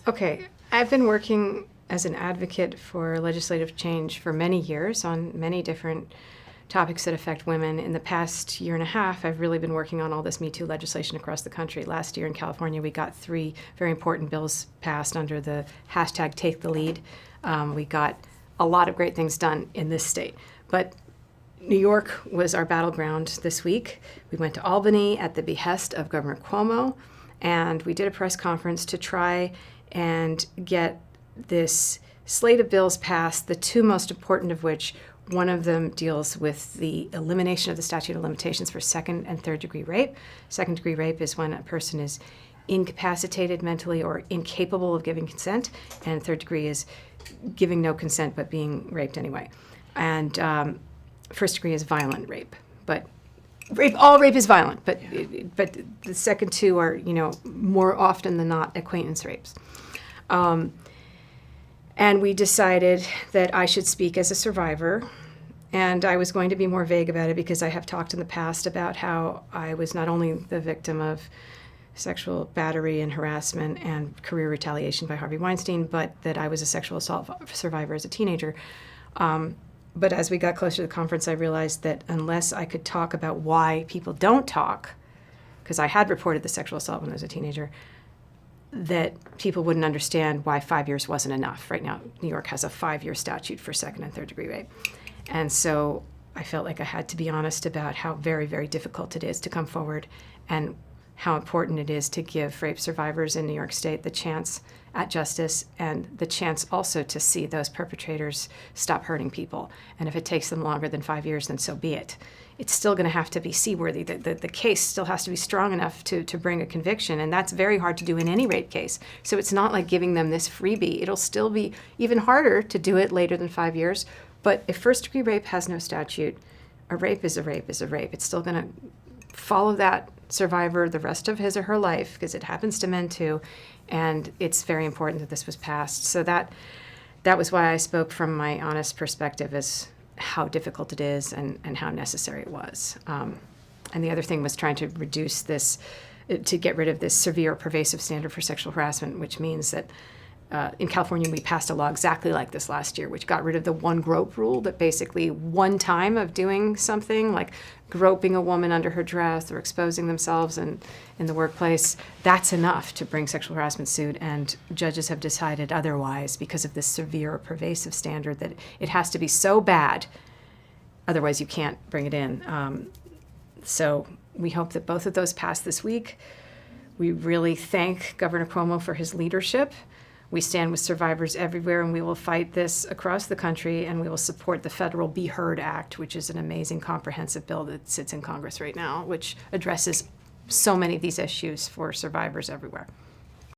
Okay, I've been working as an advocate for legislative change for many years on many different topics that affect women. In the past year and a half, I've really been working on all this Me Too legislation across the country. Last year in California, we got 3 very important bills passed under the hashtag Take the Lead. We got a lot of great things done in this state. But New York was our battleground this week. We went to Albany at the behest of Governor Cuomo, and we did a press conference to try and get this slate of bills passed, the 2 most important of which, one of them deals with the elimination of the statute of limitations for second and third degree rape. Second degree rape is when a person is incapacitated mentally or incapable of giving consent, and third degree is giving no consent but being raped anyway. And first degree is violent rape, but all rape is violent, but the second 2 are, more often than not acquaintance rapes. And we decided that I should speak as a survivor, and I was going to be more vague about it because I have talked in the past about how I was not only the victim of sexual battery and harassment and career retaliation by Harvey Weinstein, but that I was a sexual assault survivor as a teenager. But as we got closer to the conference, I realized that unless I could talk about why people don't talk, because I had reported the sexual assault when I was a teenager, that people wouldn't understand why 5 years wasn't enough. Right now, New York has a 5-year statute for second and third degree rape. And so I felt like I had to be honest about how very, very difficult it is to come forward and how important it is to give rape survivors in New York State the chance at justice and the chance also to see those perpetrators stop hurting people. And if it takes them longer than 5 years, then so be it. It's still going to have to be seaworthy. The case still has to be strong enough to bring a conviction, and that's very hard to do in any rape case. So it's not like giving them this freebie. It'll still be even harder to do it later than 5 years. But if first-degree rape has no statute, a rape is a rape is a rape. It's still going to follow that survivor the rest of his or her life, because it happens to men too, and it's very important that this was passed. So that was why I spoke from my honest perspective as how difficult it is and how necessary it was. And the other thing was trying to reduce this, to get rid of this severe pervasive standard for sexual harassment, which means that in California, we passed a law exactly like this last year, which got rid of the one grope rule, that basically one time of doing something, like groping a woman under her dress or exposing themselves in the workplace, that's enough to bring sexual harassment suit. And judges have decided otherwise because of this severe pervasive standard that it has to be so bad, otherwise you can't bring it in. So we hope that both of those pass this week. We really thank Governor Cuomo for his leadership. We stand with survivors everywhere, and we will fight this across the country, and we will support the federal Be Heard Act, which is an amazing comprehensive bill that sits in Congress right now, which addresses so many of these issues for survivors everywhere.